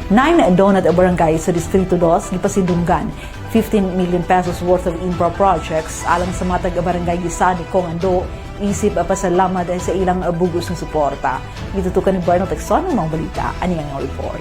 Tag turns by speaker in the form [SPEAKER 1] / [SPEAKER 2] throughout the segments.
[SPEAKER 1] 9 donut barangay sa Distrito 2 gipasidunggan 15 million pesos worth of infra projects alang sa matag barangay gisa ni Kong Ando isip pasalamat sa ilang bugos ng suporta. Gitutukan ni Bernal Texon ng mga balita. Ani ang report.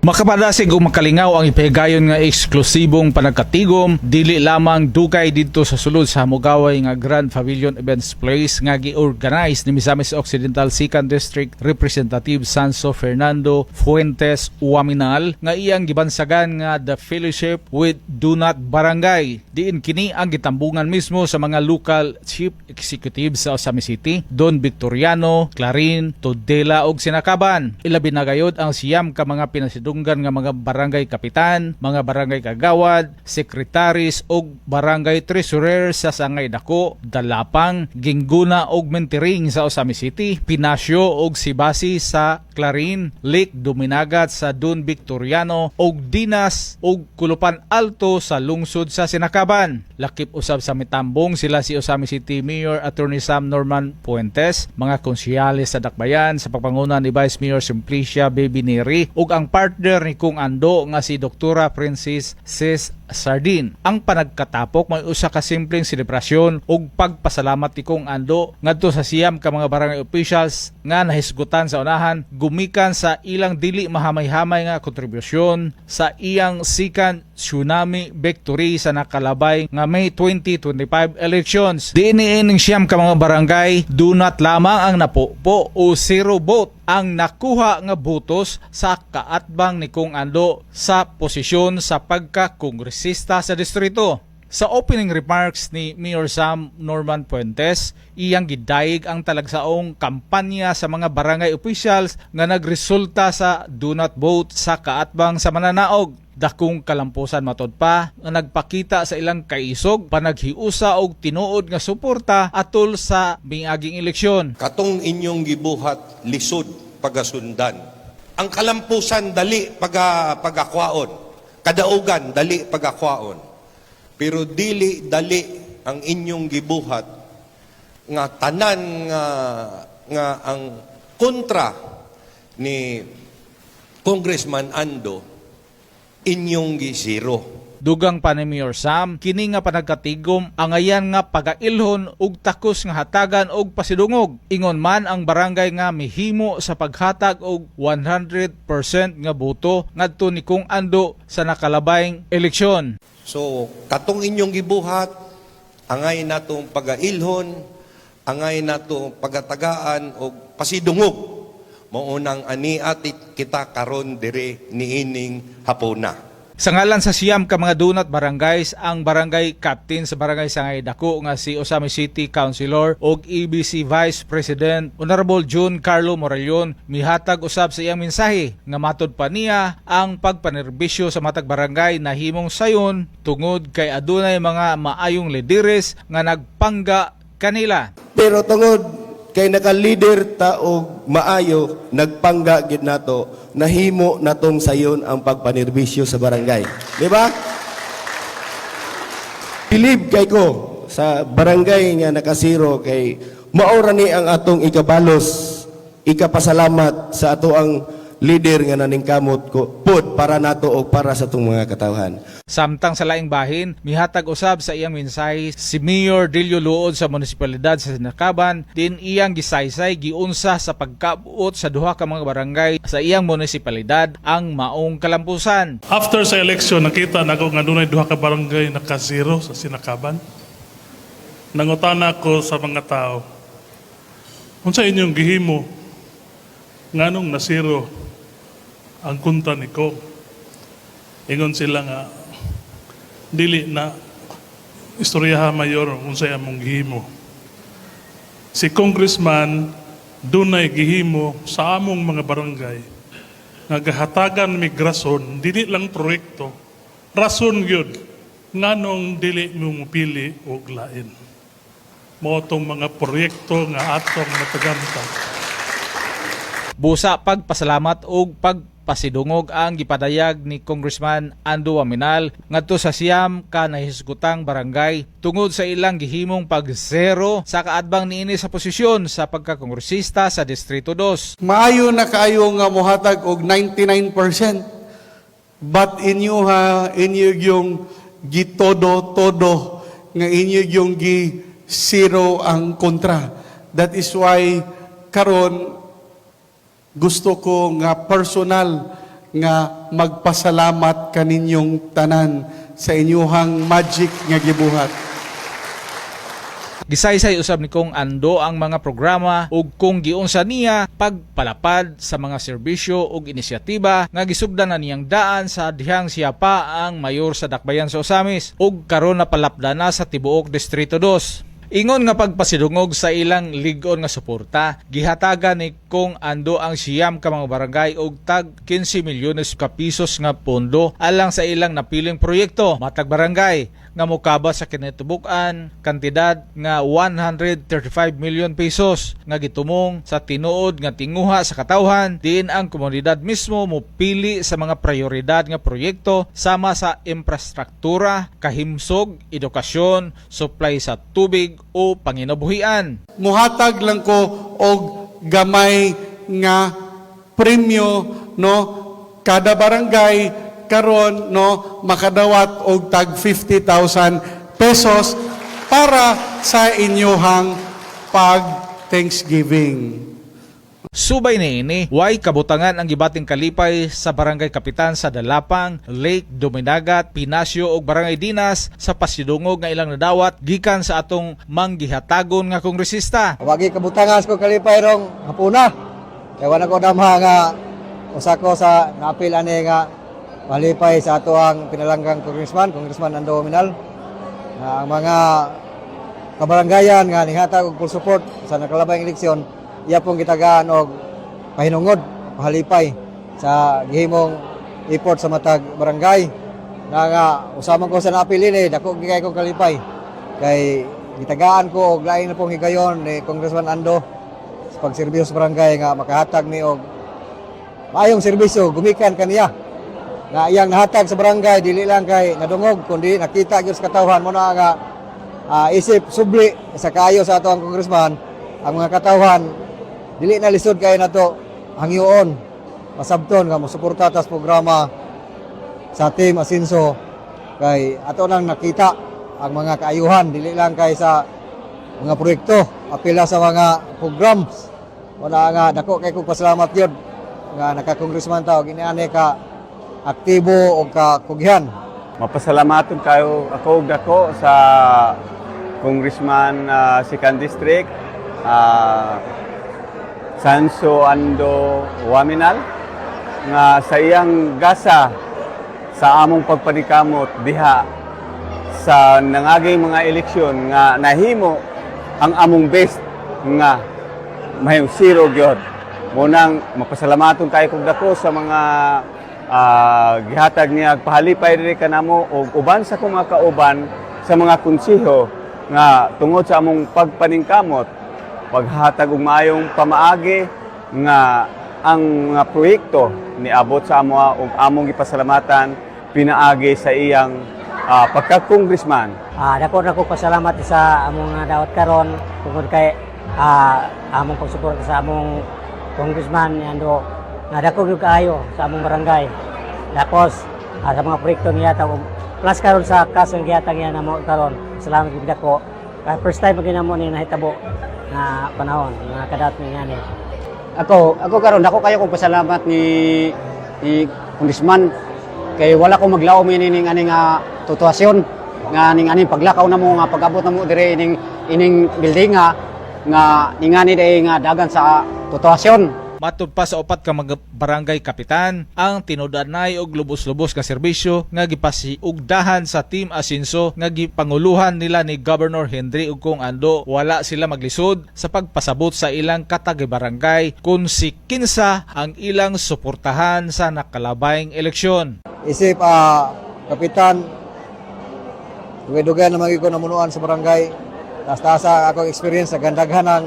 [SPEAKER 2] Makapadasig o makalingaw ang ipahigayon nga eksklusibong panagkatigom dili lamang dugay dito sa sulod sa Hamugaway nga Grand Pavilion Events Place nga gi-organize ni Misamis Occidental 2nd District Representative Sanso Fernando Fuentes Uaminal nga iyang gibansagan nga The Fellowship with Donut Barangay. Diin kini ang gitambungan mismo sa mga local chief executives sa Osami City, Don Victoriano, Clarin, Tudela ug Sinakaban. Ilabi na gayod ang siyam ka mga pinasidunggan nga mga barangay kapitan, mga barangay kagawad, sekretaris ug barangay treasurer sa Sangay Dako, Dalapang, Gingguna ug Mentering sa Osami City, Pinasyo ug Sibasi sa Clarin, Lake Duminagat sa Don Victoriano ug Dinas ug Kulupan Alto sa lungsod sa Sinakaban. Lakip usab sa mitambong sila si Osami City Mayor Attorney Sam Norman Puentes, mga konsyales sa Dakbayan sa pagpanguna ni Vice Mayor Simplicia Baby Neri ug ang partner ni Kong Ando nga si Dr. Princess Sis Sardin. Ang panagkatapok may usa ka simpleng selebrasyon ug pagpasalamat ni Kong Ando ngadto sa siyam ka mga barangay officials nga nahisgutan sa unahan gumikan sa ilang dili mahamay-hamay nga kontribusyon sa iyang second tsunami victory sa nakalabay nga May 2025 elections. Diinining siyam ka mga barangay dunat lamang ang napupo o zero vote ang nakuha nga botos sa kaatbang ni Kong Ando sa posisyon sa pagka-kongresista sa distrito. Sa opening remarks ni Mayor Sam Norman Puentes, iyang gidayeg ang talagsaong kampanya sa mga barangay officials nga nagresulta sa do not vote sa kaatbang sa mananaog. Dakong kalampusan matod pa nga nagpakita sa ilang kaisog panaghiusa og tinuod nga suporta atol sa miaging eleksyon.
[SPEAKER 3] Katong inyong gibuhat lisod pagasundan. Ang kalampusan dali pagakwaon. Kadaugan dali pagakwaon. Pero dili dali ang inyong gibuhat nga tanan nga ang kontra ni Congressman Ando inyong gisiro.
[SPEAKER 2] Dugang pa ni Mayor Sam, kini nga panagkatigom ang ayan nga pagailhon ug takos nga hatagan og pasidungog. Ingon man ang barangay nga mihimo sa paghatag og 100% nga boto ngadto ni Kong Ando sa nakalabayng eleksyon.
[SPEAKER 3] So, katong inyong gibuhat, angay natong pagailhon, angay natong pagatagaan og pasidungog. Maunang ani atit kita karon dire niining hapona.
[SPEAKER 2] Sa ngalan sa siyam ka mga donut barangays, ang barangay captain sa barangay Sangay Dako nga si Osami City Councilor ug EBC Vice President Honorable June Carlo Morellon mihatag usab sa iyang mensahe nga matud pa niya ang pagpanerbisyo sa matag barangay na himong sayon tungod kay adunay mga maayong lideres nga nagpangga kanila.
[SPEAKER 4] Pero tungod kay naka-leader ta og maayo nagpangga gid nato nahimo natong sayon ang pagpanerbisyo sa barangay, di ba? Believe kay ko sa barangay nga nakasiro kay maura ni ang atong ikabalos ikapasalamat sa ato ang leader nga naningkamot ko pud para nato o para sa atong mga katawhan.
[SPEAKER 2] Samtang sa laing bahin, mihatag usab sa iyang mensahe si Mayor Delio Luod sa munisipalidad sa Sinakaban, din iyang gisaysay giunsa sa pagkabuot sa duha ka mga barangay sa iyang munisipalidad ang maong kalampusan.
[SPEAKER 5] After sa eleksyon, nakita na ko nga dunay duha ka barangay na ka-zero sa Sinakaban. Nangutana ko sa mga tao, unsa inyong gihimo nganong nasiro ang kunta ni Kong? Ingon sila nga dili na istoryaha mayor unsay among gihimo. Si Congressman dunay gihimo sa among mga barangay nga gahatagan migrasyon dili lang proyekto, rason gyud nganong dili mo mupili og lain. Mao tong mga proyekto nga atong matagamtan.
[SPEAKER 2] Busa pagpasalamat og pasidungog ang gipadayag ni Congressman Ando Waminal ngadto sa siyam ka nahisgutang barangay tungod sa ilang gihimong pag-zero sa kaadbang niini sa posisyon sa pagkakongresista sa Distrito 2.
[SPEAKER 6] Maayo na kayo nga mohatag og 99%. But inyo yung gitodo-todo nga inyo yung gi-zero ang kontra. That is why karon gusto ko nga personal nga magpasalamat kaninyong tanan sa inyuhang magic nga gibuhat.
[SPEAKER 2] Gisaysay usab ni Kong Ando ang mga programa ug kung giunsa niya pagpalapad sa mga serbisyo ug inisyatiba nga gisugdan na niyang daan sa dihang siya pa ang mayor sa Dakbayan sa Osamis ug karon napalapda na sa tibuok Distrito 2. Ingon nga pagpasidungog sa ilang ligon nga suporta, gihatagan ni Kong Ando ang siyam ka mga barangay og tag 15 milyones ka pisos nga pondo alang sa ilang napiling proyekto matag barangay nga mokaba sa kinatibuk-an kantidad nga 135 million pesos nga gitumong sa tinuod nga tinguha sa katawhan diin ang komunidad mismo mopili sa mga prioridad nga proyekto sama sa infrastruktura, kahimsog, edukasyon, supply sa tubig o panginabuhian.
[SPEAKER 6] Muhatag lang ko og gamay nga premyo no kada barangay karon no makadawat og tag 50,000 pesos para sa inyohang pag-Thanksgiving.
[SPEAKER 2] Subay niini, way kabutangan ang gibating kalipay sa Barangay Kapitan sa Dalapang, Lake, Duminagat, Pinasyo ug Barangay Dinas sa pasidungog nga ilang nadawat gikan sa atong manggihatagon nga kongresista.
[SPEAKER 7] Wagi kabutangan ko kalipay rong hapuna. Kaya wala ko damha nga usa ko sa napil ani nga malipay sa ato ang pinalanggang Congressman Ando Waminal. Ang mga kabarangayan nga nihatag og full support sa nakalabang eleksyon, iya pong gitagaan og pahinungod, pahalipay sa gihimong effort sa matag barangay. Na nga usaman ko sa napil ini, dako gigay ko kalipay. Kay gitagaan ko og lain na pong higayon ni Congressman Ando sa pagserbisyo sa barangay nga makahatag mi og maayong serbisyo gumikan kaniya. Nga iyang nahatag sa barangay dili lang kay nadungog kundi nakita gyud sa katawhan mo na nga isip subli sa kaayo sa ato ang congressman ang mga katawhan dili na lisod kay nato hangyoon masabton nga mosuporta tas programa sa Team Asinso kay ato nang nakita ang mga kaayuhan dili lang kay sa mga proyekto apila sa mga programs wala nga dako kay kog pasalamat gyud nga naka-congressman ta og iniani ka aktibo o kakugihan.
[SPEAKER 8] Mapasalamaton kayo ako og dako sa Congressman Second District Sanso Ando Waminal nga sa iyang gasa sa among pagpanikamot diha sa nangaging mga eleksyon nga nahimo ang among best nga may zero gyud. Munang mapasalamaton kayo kog dako sa mga gihatag niya pahalipay diri kanamo og uban sa akong mga kauban sa mga konseho nga tungod sa among pagpaningkamot paghatag og maayong pamaagi nga ang mga proyekto niabot sa amo ug among gipasalamatan pinaagi sa iyang pagka-congressman.
[SPEAKER 9] Dako pasalamat sa among dawat karon tungod kay among pagsuporta sa among congressman Ando nga dako gyud kaayo sa among barangay. Tapos sa mga proyekto niya ta plus karon sa kasong gihatag niya namo karon. Salamat gyud dako. First time ginamo ni nahitabo na panahon nga kadat ni ngani.
[SPEAKER 10] Ako karon dako kayo kog pasalamat ni congressman kay wala ko maglaom ining ani nga tutuasyon nga ning ani paglakaw namo nga pag-abot namo dire ining building nga ningani day nga dagan sa tutuasyon.
[SPEAKER 2] Matud pa sa upat ka mga barangay kapitan ang tinudanay og lubos-lubos ka serbisyo nga gipasiugdahan sa Team Asinso nga gipanguluhan nila ni Governor Henry ug Kong Ando. Wala sila maglisod sa pagpasabot sa ilang katagi-barangay kung si kinsa ang ilang suportahan sa nakalabayng eleksyon.
[SPEAKER 7] Isip kapitan dugay-dugay na magiko namunuan sa barangay. Tas-tasa akong experience sa gandaghan ng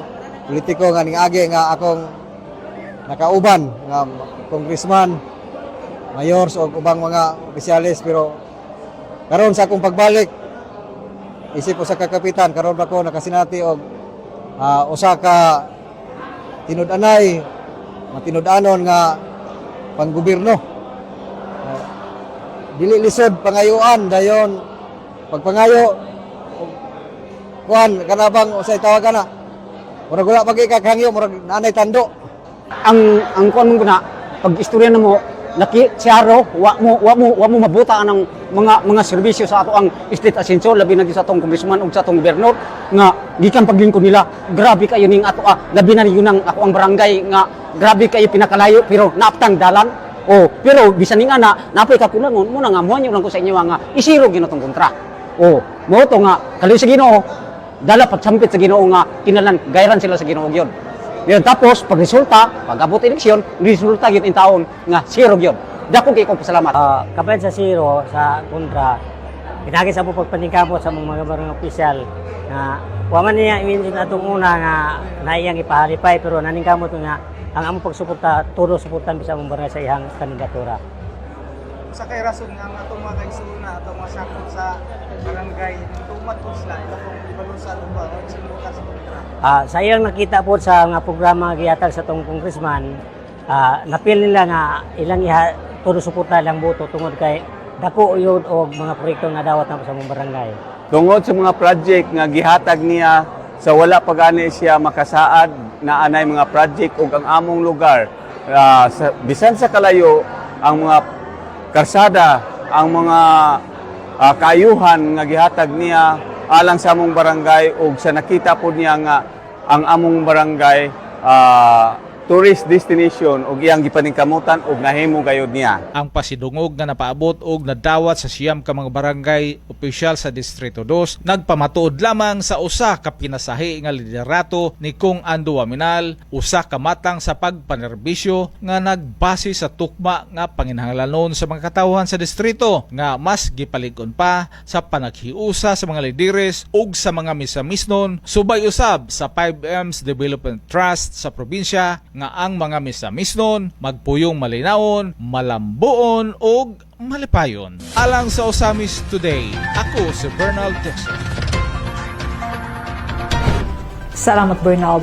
[SPEAKER 7] politiko nga ning agi nga akong nakauban nga congressman mayors o ubang mga opisyalis, pero karon sa akong pagbalik isip usa ka kapitan, karon ba ko nakasinati og usa ka tinud-anay matinud-anon nga panggobyerno. Dili lisod pangayuan dayon pagpangayo kuan kanabang usay tawagan na murag wala pag ikakangyo murag nanay tando.
[SPEAKER 10] Ang kuan mo na pag istorya namo nakitsaro wa mo mabuta ang mga serbisyo sa ato ang state asensyo labi na sa atong congressman ug sa atong gobernador nga gikan paglingkod nila. Grabe kayo ning ato labi na yun ang ako ang barangay nga grabe kayo pinakalayo pero naaptang dalan. Pero bisan ning ana napay kakulangon mo na nga moanyo lang ko sa inyo nga isiro ginatong kontra. Mo to nga kaliw sa Ginoo dala patsampit sa Ginoo nga kinalan gayran sila sa Ginoo gyud. Yan tapos pag resulta, pag abot eleksyon, resulta gyud in taon nga zero gyud. Dako kay ko pasalamat.
[SPEAKER 9] Kapag sa zero, sa kontra, pinagi sa pagpaningkamot sa mga barangay opisyal na waman niya iminsin atong una nga naiyang ipahalipay pero naningkamot nga ang among pagsuporta, todo suportan bisa mong barangay sa iyang kandidatura.
[SPEAKER 11] Sa kay rason nga ang atong mga kaigsuuna atong mga sakop sa barangay tumad po sila itong ibalusan ba o sinukat sa kontra.
[SPEAKER 9] Sa iyang nakita po sa nga programa gihatag sa tong congressman, napil nila nga ilang todo suporta ilang boto tungod kay dako yun og mga proyekto nga dawat na sa mong barangay.
[SPEAKER 8] Tungod sa mga project nga gihatag niya sa wala pagani siya makasaad na anay mga project ug ang among lugar bisan sa kalayo ang mga karsada, ang mga kaayuhan nga gihatag niya alang sa among barangay ug sa nakita po niya nga ang among barangay tourist destination ug iyang gipaningkamutan ug nahimo gayud niya.
[SPEAKER 2] Ang pasidungog nga napaabot og nadawat sa siyam ka mga barangay opisyal sa Distrito 2 nagpamatuod lamang sa usa ka pinasahi nga liderato ni Kong Ando Waminal, usa ka matang sa pagpanerbisyo nga nagbase sa tukma nga panginahanglanon sa mga katawhan sa distrito nga mas gipalig-on pa sa panaghiusa sa mga lideres ug sa mga misamisnon subay usab sa 5M's Development Trust sa probinsya nga ang mga misamisnon magpuyong malinawon, malambuon ug malipayon. Alang sa Osamis Today, ako si Bernal Dixon.
[SPEAKER 1] Salamat, Bernal.